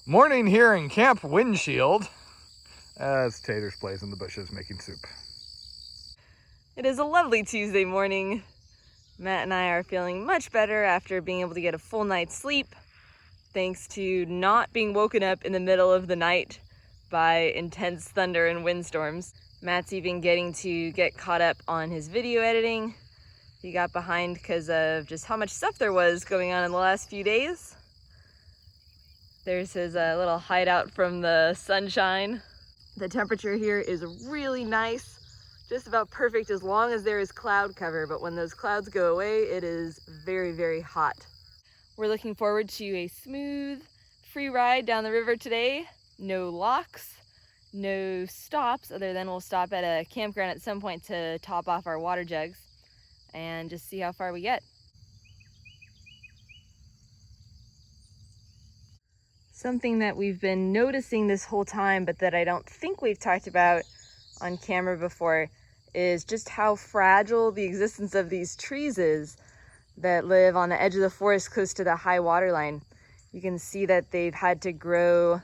Morning here in Camp Windshield as Taters plays in the bushes making soup. It is a lovely Tuesday morning. Matt and I are feeling much better after being able to get a full night's sleep, thanks to not being woken up in the middle of the night by intense thunder and windstorms. Matt's even getting to get caught up on his video editing. He got behind because of just how much stuff there was going on in the last few days. There's his little hideout from the sunshine. The temperature here is really nice, just about perfect as long as there is cloud cover, but when those clouds go away, it is very, very hot. We're looking forward to a smooth, free ride down the river today. No locks, no stops, other than we'll stop at a campground at some point to top off our water jugs and just see how far we get. Something that we've been noticing this whole time, but that I don't think we've talked about on camera before, is just how fragile the existence of these trees is that live on the edge of the forest close to the high water line. You can see that they've had to grow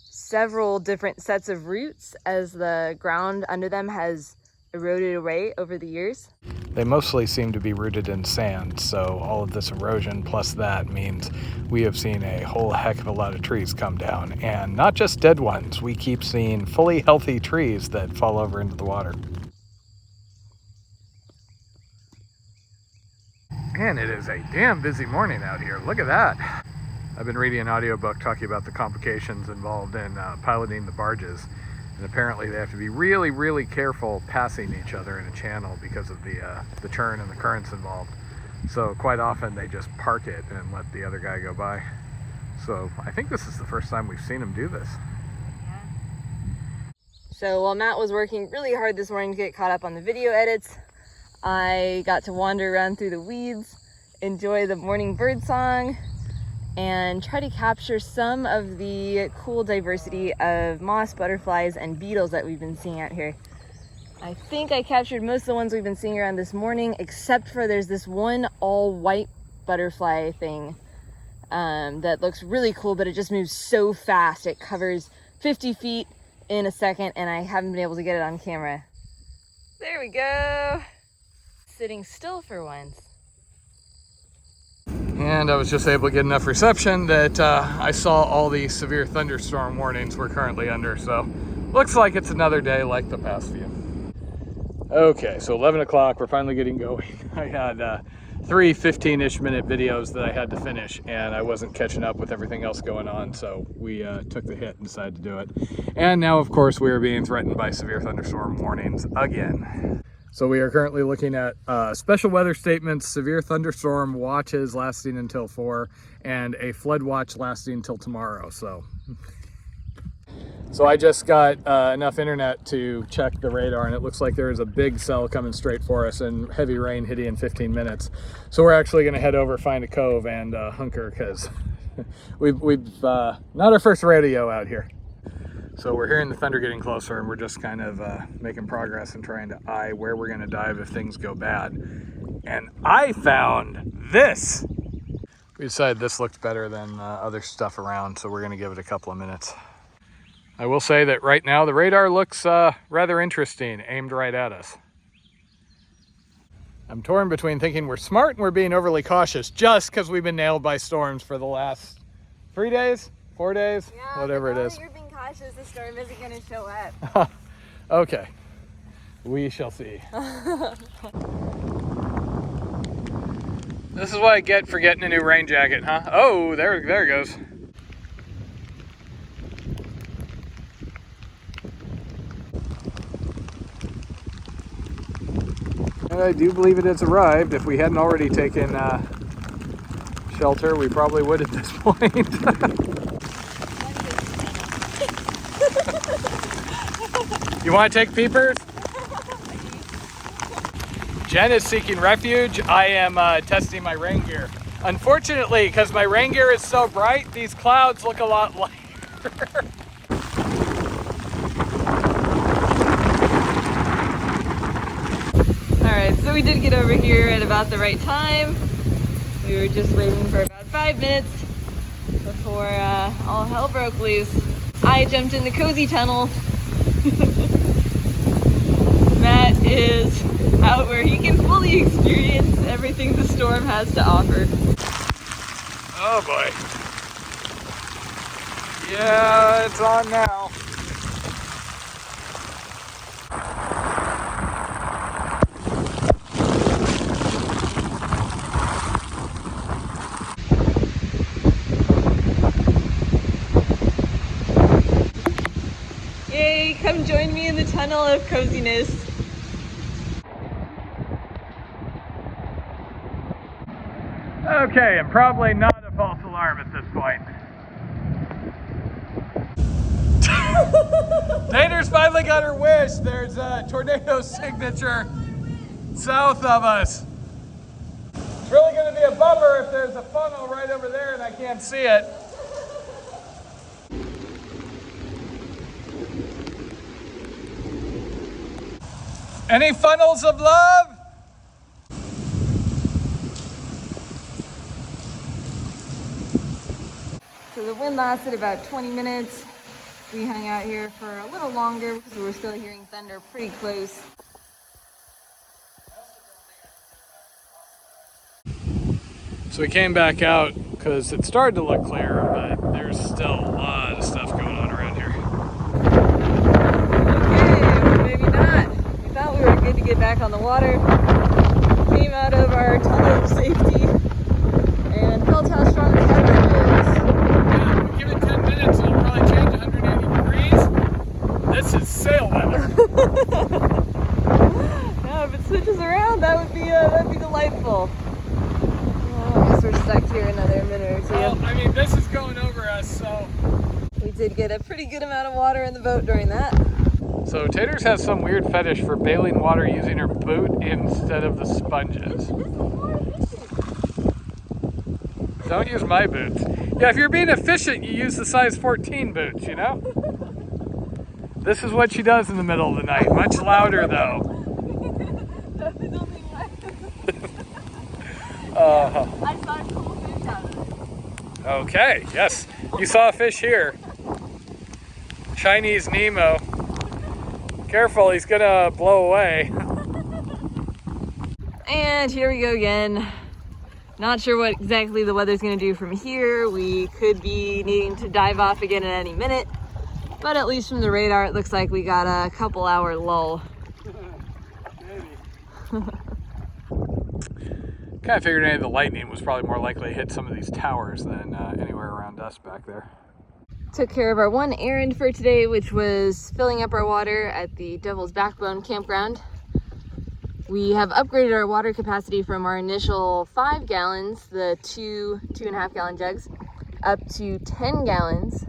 several different sets of roots as the ground under them has eroded away over the years. They mostly seem to be rooted in sand, so all of this erosion plus that means we have seen a whole heck of a lot of trees come down, and not just dead ones. We keep seeing fully healthy trees that fall over into the water. And it is a damn busy morning out here. Look at that. I've been reading an audiobook talking about the complications involved in piloting the barges. And apparently they have to be really, really careful passing each other in a channel because of the churn and the currents involved. So quite often they just park it and let the other guy go by. So I think this is the first time we've seen him do this. Yeah. So while Matt was working really hard this morning to get caught up on the video edits, I got to wander around through the weeds, enjoy the morning bird song, and try to capture some of the cool diversity of moss, butterflies, and beetles that we've been seeing out here. I think I captured most of the ones we've been seeing around this morning, except for there's this one all white butterfly thing that looks really cool, but it just moves so fast. It covers 50 feet in a second, and I haven't been able to get it on camera. There we go. Sitting still for once. And I was just able to get enough reception that I saw all the severe thunderstorm warnings we're currently under. So looks like it's another day like the past few. Okay, so 11 o'clock, we're finally getting going. I had 3 15-ish minute videos that I had to finish, and I wasn't catching up with everything else going on. So we took the hit and decided to do it. And now, of course, we are being threatened by severe thunderstorm warnings again. So we are currently looking at special weather statements, severe thunderstorm watches lasting until 4, and a flood watch lasting until tomorrow. So I just got enough internet to check the radar, and it looks like there is a big cell coming straight for us and heavy rain hitting in 15 minutes. So we're actually going to head over, find a cove, and hunker, because we've not our first rodeo out here. So we're hearing the thunder getting closer, and we're just kind of making progress and trying to eye where we're going to dive if things go bad. And I found this. We decided this looked better than other stuff around, so we're going to give it a couple of minutes. I will say that right now the radar looks rather interesting, aimed right at us. I'm torn between thinking we're smart and we're being overly cautious just because we've been nailed by storms for the last 3 days, 4 days, Yeah, whatever it is. Cautious, the storm isn't going to show up. Okay, we shall see. This is what I get for getting a new rain jacket, huh? Oh, there it goes. And I do believe it has arrived. If we hadn't already taken shelter, we probably would at this point. You want to take peepers? Jen is seeking refuge. I am testing my rain gear. Unfortunately, because my rain gear is so bright, these clouds look a lot lighter. Alright, so we did get over here at about the right time. We were just waiting for about 5 minutes before all hell broke loose. I jumped in the cozy tunnel. Matt is out where he can fully experience everything the storm has to offer. Oh boy. Yeah, it's on now. Yay, come join me in the tunnel of coziness. Okay, and probably not a false alarm at this point. Tater's finally got her wish. There's a tornado signature south of us. It's really going to be a bummer if there's a funnel right over there and I can't see it. Any funnels of love? So the wind lasted about 20 minutes. We hung out here for a little longer because we were still hearing thunder pretty close. So we came back out because it started to look clear, but there's still a lot of stuff going on around here. Okay, maybe not. We thought we were good to get back on the water. Came out of our tunnel of safety and felt how strong the headwind is. Yeah, give it 10 minutes and it'll probably change 180 degrees. This is sail weather. No, if it switches around, that'd be delightful. I guess we're stuck here another minute or two. Well, I mean, this is going over us, so. We did get a pretty good amount of water in the boat during that. So Taters has some weird fetish for bailing water using her boot instead of the sponges. Don't use my boots. Yeah, if you're being efficient, you use the size 14 boots, you know? This is what she does in the middle of the night. Much louder, though. That was only one. I saw a cool fish out of it. Okay, yes. You saw a fish here. Chinese Nemo. Careful, he's gonna blow away. And here we go again. Not sure what exactly the weather's gonna do from here. We could be needing to dive off again at any minute, but at least from the radar, it looks like we got a couple-hour lull. Kind of figured any of the lightning was probably more likely to hit some of these towers than anywhere around us back there. Took care of our one errand for today, which was filling up our water at the Devil's Backbone campground. We have upgraded our water capacity from our initial 5 gallons, the 2.5 gallon jugs, up to 10 gallons.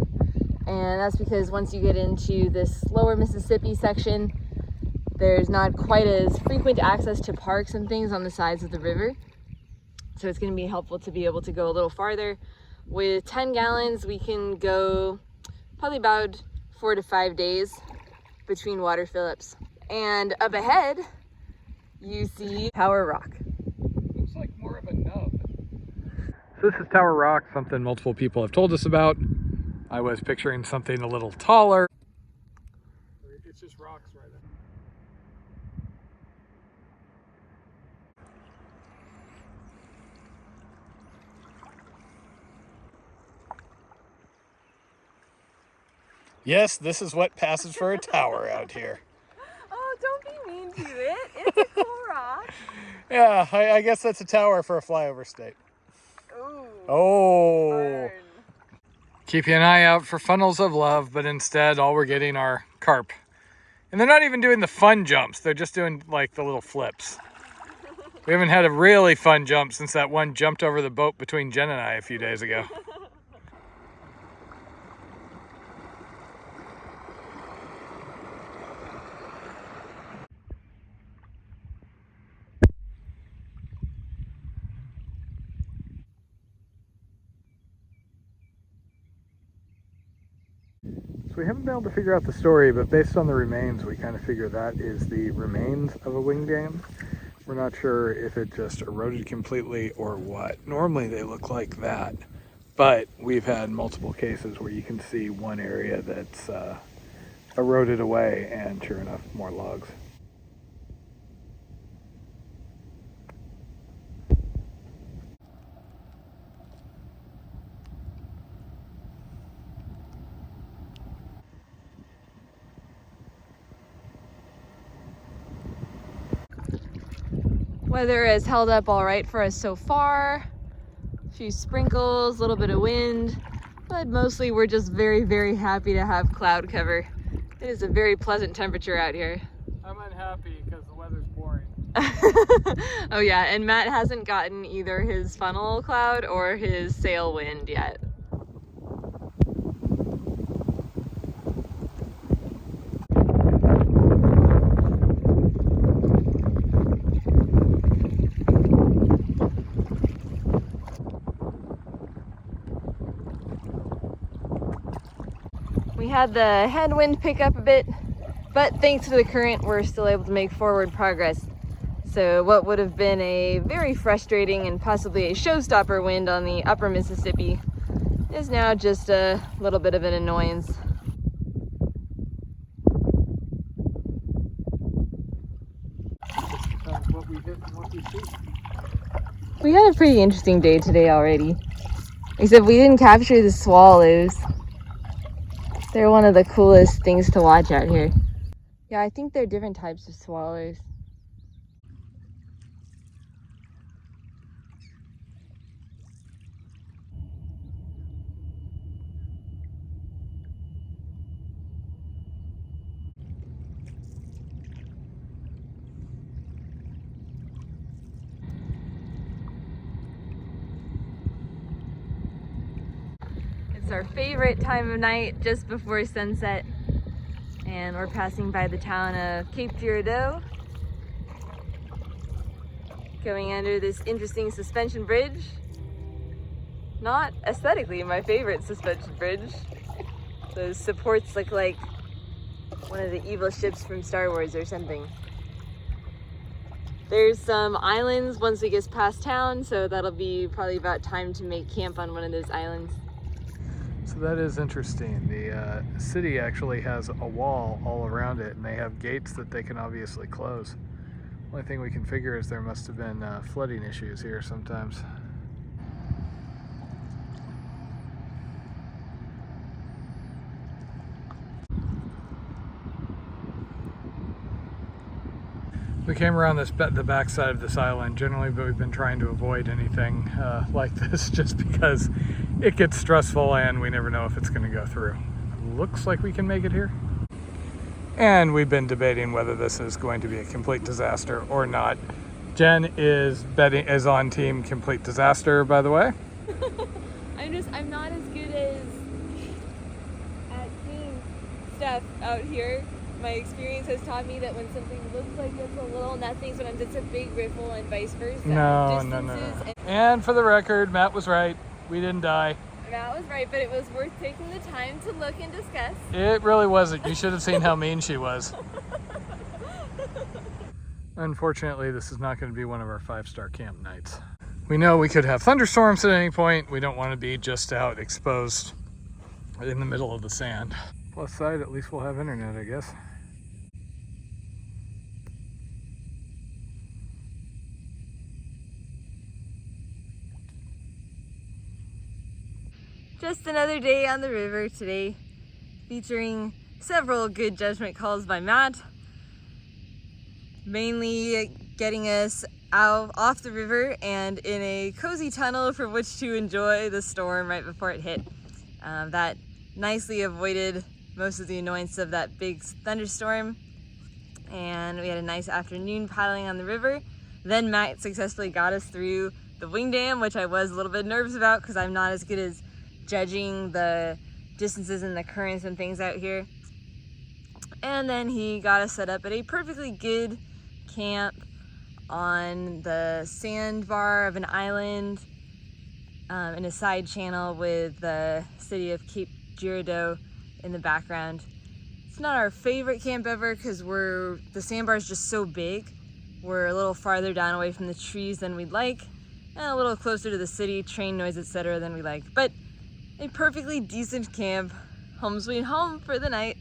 And that's because once you get into this lower Mississippi section, there's not quite as frequent access to parks and things on the sides of the river. So it's going to be helpful to be able to go a little farther. With 10 gallons, we can go probably about 4 to 5 days between water fill-ups. And up ahead, you see Tower Rock. Looks like more of a nub. So this is Tower Rock, something multiple people have told us about. I was picturing something a little taller. It's just rocks right there. Yes, this is what passes for a tower out here. Oh, don't be mean to it. It's a cool rock. Yeah, I guess that's a tower for a flyover state. Ooh. Oh. Burn. Keeping an eye out for funnels of love, but instead all we're getting are carp. And they're not even doing the fun jumps. They're just doing like the little flips. We haven't had a really fun jump since that one jumped over the boat between Jen and I a few days ago. So we haven't been able to figure out the story, but based on the remains, we kind of figure that is the remains of a wing dam. We're not sure if it just eroded completely or what. Normally they look like that, But we've had multiple cases where you can see one area that's eroded away, and sure enough, more logs. Weather has held up all right for us so far. A few sprinkles, a little bit of wind, but mostly we're just very, very happy to have cloud cover. It is a very pleasant temperature out here. I'm unhappy because the weather's boring. Oh yeah, and Matt hasn't gotten either his funnel cloud or his sail wind yet. We had the headwind pick up a bit, but thanks to the current, we're still able to make forward progress. So what would have been a very frustrating and possibly a showstopper wind on the upper Mississippi is now just a little bit of an annoyance. What we hit and what we see. We had a pretty interesting day today already. Except we didn't capture the swallows. They're one of the coolest things to watch out here. Yeah, I think they're different types of swallows. It's our favorite time of night, just before sunset, and we're passing by the town of Cape Girardeau, going under this interesting suspension bridge. Not aesthetically my favorite suspension bridge. Those supports look like one of the evil ships from Star Wars or something. There's some islands once we get past town, so that'll be probably about time to make camp on one of those islands. So that is interesting. The city actually has a wall all around it, and they have gates that they can obviously close. Only thing we can figure is there must have been flooding issues here sometimes. We came around the backside of this island generally, but we've been trying to avoid anything like this just because it gets stressful and we never know if it's going to go through. Looks like we can make it here. And we've been debating whether this is going to be a complete disaster or not. Jen is on team complete disaster, by the way. I'm not as good at seeing stuff out here. My experience has taught me that when something looks like it's a little nothing, sometimes it's a big riffle, and vice versa. No. And for the record, Matt was right. We didn't die. Matt was right, but it was worth taking the time to look and discuss. It really wasn't. You should have seen how mean she was. Unfortunately, this is not going to be one of our 5-star camp nights. We know we could have thunderstorms at any point. We don't want to be just out exposed in the middle of the sand. Plus side, at least we'll have internet, I guess. Just another day on the river today, featuring several good judgment calls by Matt. Mainly getting us out off the river and in a cozy tunnel for which to enjoy the storm right before it hit. That nicely avoided most of the annoyance of that big thunderstorm, and we had a nice afternoon paddling on the river. Then Matt successfully got us through the wing dam, which I was a little bit nervous about because I'm not as good as judging the distances and the currents and things out here. And then he got us set up at a perfectly good camp on the sandbar of an island in a side channel with the city of Cape Girardeau in the background. It's not our favorite camp ever because the sandbar is just so big. We're a little farther down away from the trees than we'd like, and a little closer to the city, train noise, etc. than we like. But a perfectly decent camp. Home sweet home for the night.